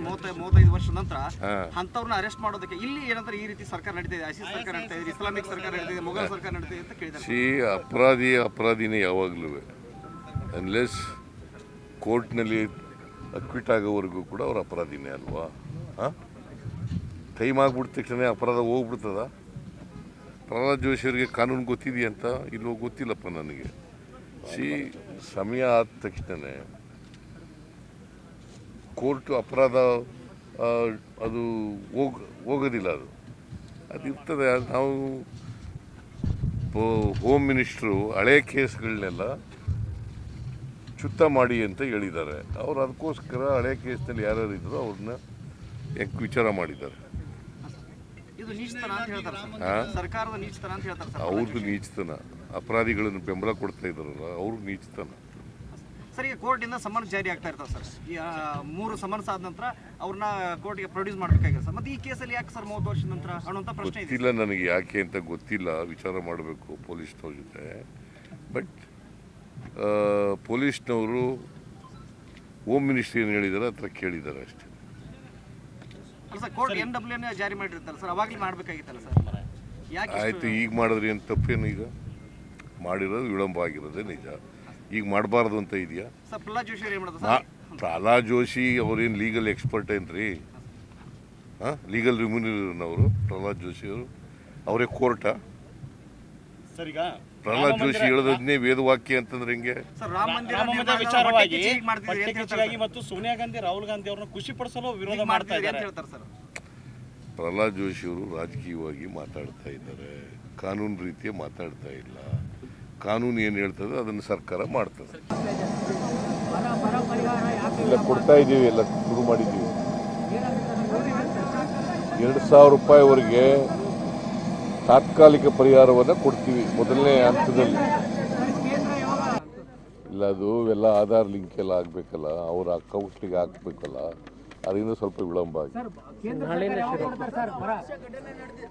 35 ವರ್ಷದ ನಂತರ ಅಂತವ್ರನ್ನ ಅರೆಸ್ಟ್ ಮಾಡೋದಕ್ಕೆ ಇಲ್ಲಿ ಏನಂತಾರೆ ಈ ರೀತಿ ಸರ್ಕಾರ ನಡೀತಿದೆ, ಐಸಿಸ್ ಸರ್ಕಾರ ನಡೀತಾ ಇದೆ, ಇಸ್ಲಾಮಿಕ್ ಸರ್ಕಾರ ನಡೀತಿದೆ, ಮೊಘಲ್ ಸರ್ಕಾರ ನಡೀತಿದೆ ಅಂತ ಕೇಳಿದ್ದಾರೆ. ಅಪರಾಧಿನೇ ಯಾವಾಗಲೂ ಅನ್ಲೆಸ್ ಕೋರ್ಟ್ನಲ್ಲಿ ಅಕ್ವಿಟ್ ಆಗೋವರೆಗೂ ಕೂಡ ಅವ್ರ ಅಪರಾಧಿನೇ ಅಲ್ವಾ? ಟೈಮ್ ಆಗಿಬಿಟ್ಟ ತಕ್ಷಣ ಅಪರಾಧ ಹೋಗ್ಬಿಡ್ತದ? ಪ್ರಹ್ಲಾದ್ ಜೋಶಿಯವರಿಗೆ ಕಾನೂನು ಗೊತ್ತಿದೆಯಂತ ಇಲ್ಲೋ ಗೊತ್ತಿಲ್ಲಪ್ಪ ನನಗೆ. ಸಮಯ ಆದ ತಕ್ಷಣ ಕೋರ್ಟ್ ಅಪರಾಧ ಅದು ಹೋಗೋದಿಲ್ಲ, ಅದು ಇರ್ತದೆ. ನಾವು ಹೋಮ್ ಮಿನಿಸ್ಟ್ರು ಹಳೆ ಕೇಸ್ಗಳನ್ನೆಲ್ಲ ಚುತ್ತ ಮಾಡಿ ಅಂತ ಹೇಳಿದ್ದಾರೆ. ಅವರು ಅದಕ್ಕೋಸ್ಕರ ಹಳೆ ಕೇಸ್ನಲ್ಲಿ ಯಾರ್ಯಾರು ಇದ್ರು ಅವ್ರನ್ನ ವಿಚಾರ ಮಾಡಿದ್ದಾರೆ. ಅವ್ರದ್ದು ನೀಚತನ, ಅಪರಾಧಿಗಳನ್ನು ಬೆಂಬಲ ಕೊಡ್ತಾ ಇದ್ದಾರಲ್ಲ ಅವ್ರಿಗೆ ನೀಚತನ. ಸರ್, ಈಗ ಕೋರ್ಟಿಂದ ಸಮನ್ಸ್ ಜಾರಿ ಆಗ್ತಾ ಇರ್ತಾವೆ ಸರ್. ಈ 3 ಸಮನ್ಸ್ ಆದ ನಂತರ ಅವ್ರನ್ನ ಕೋರ್ಟ್ಗೆ ಪ್ರೊಡ್ಯೂಸ್ ಮಾಡಬೇಕಾಗಿದೆ ಸರ್. ಮತ್ತೆ ಈ ಕೇಸಲ್ಲಿ ಯಾಕೆ ಸರ್ 30 ವರ್ಷದ ನಂತರ ಅನ್ನೋಂಥ ಪ್ರಶ್ನೆ ಇದೆ. ಗೊತ್ತಿಲ್ಲ ನನಗೆ ಯಾಕೆ ಅಂತ ಗೊತ್ತಿಲ್ಲ, ವಿಚಾರ ಮಾಡಬೇಕು ಪೊಲೀಸ್ನವ್ರ ಜೊತೆ. ಬಟ್ ಪೊಲೀಸ್ನವರು ಹೋಮ್ ಮಿನಿಸ್ಟ್ರಿ ಏನು ಹೇಳಿದ್ದಾರೆ ಹತ್ರ ಕೇಳಿದ್ದಾರೆ ಅಷ್ಟೇ. ಸರ್, ಕೋರ್ಟ್ NWA ಜಾರಿ ಮಾಡಿರ್ತಾರೆ ಸರ್, ಅವಾಗಲೇ ಮಾಡಬೇಕಾಗಿತ್ತಲ್ಲ ಸರ್, ಯಾಕೆ? ಆಯಿತು, ಈಗ ಮಾಡಿದ್ರಿ ಏನು ತಪ್ಪೇನು? ಈಗ ಮಾಡಿರೋದು ವಿಳಂಬ ಆಗಿರೋದೇ ನಿಜ. ಈಗ ಮಾಡಬಾರ್ದು ಅಂತ ಇದೆಯಾ? ಸರ್, ಪ್ರಹ್ಲಾದ್ ಜೋಶಿ ಏನು ಮಾಡೋದು ಸರ್? ಪ್ರಹ್ಲಾದ್ ಜೋಶಿ ಅವ್ರೇನು ಲೀಗಲ್ ಎಕ್ಸ್ಪರ್ಟ್ ಏನ್ರಿ? ಲೀಗಲ್ ರಿಮ್ಯೂನರವರು ಪ್ರಹ್ಲಾದ್ ಜೋಶಿ ಅವರು ಅವರೇ ಕೋರ್ಟಾ? ಸರ್, ಈಗ ಪ್ರಹ್ಲಾದ್ ಜೋಶಿ ಹೇಳೋದನ್ನೇ ವೇದವಾಕ್ಯ ಅಂತಂದ್ರೆ ಹೆಂಗೆ? ರಾಮ ಮಂದಿರ ವಿಚಾರವಾಗಿ ಮತ್ತು ಸೋನಿಯಾ ಗಾಂಧಿ ರಾಹುಲ್ ಗಾಂಧಿ ಅವ್ರನ್ನ ಖುಷಿ ಪಡಿಸಲು ವಿರೋಧ ಮಾಡ್ತಾ ಇದ್ದಾರೆ. ಪ್ರಹ್ಲಾದ್ ಜೋಶಿ ಅವರು ರಾಜಕೀಯವಾಗಿ ಮಾತಾಡ್ತಾ ಇದ್ದಾರೆ, ಕಾನೂನು ರೀತಿಯ ಮಾತಾಡ್ತಾ ಇಲ್ಲ. ಕಾನೂನು ಏನು ಹೇಳ್ತದೆ ಅದನ್ನು ಸರ್ಕಾರ ಮಾಡ್ತದೆ. ಎಲ್ಲ ಕೊಡ್ತಾ ಇದ್ದೀವಿ, ಎಲ್ಲ ಶುರು ಮಾಡಿದ್ದೀವಿ. 2,000 ರೂಪಾಯಿವರೆಗೆ ತಾತ್ಕಾಲಿಕ ಪರಿಹಾರವನ್ನು ಕೊಡ್ತೀವಿ ಮೊದಲನೇ ಹಂತದಲ್ಲಿ. ಇಲ್ಲ, ಅದು ಎಲ್ಲ ಆಧಾರ್ ಲಿಂಕ್ ಎಲ್ಲ ಆಗಬೇಕಲ್ಲ, ಅವ್ರ ಅಕೌಂಟ್ಗೆ ಹಾಕಬೇಕಲ್ಲ, ಅದರಿಂದ ಸ್ವಲ್ಪ ವಿಳಂಬ ಆಗಿದೆ.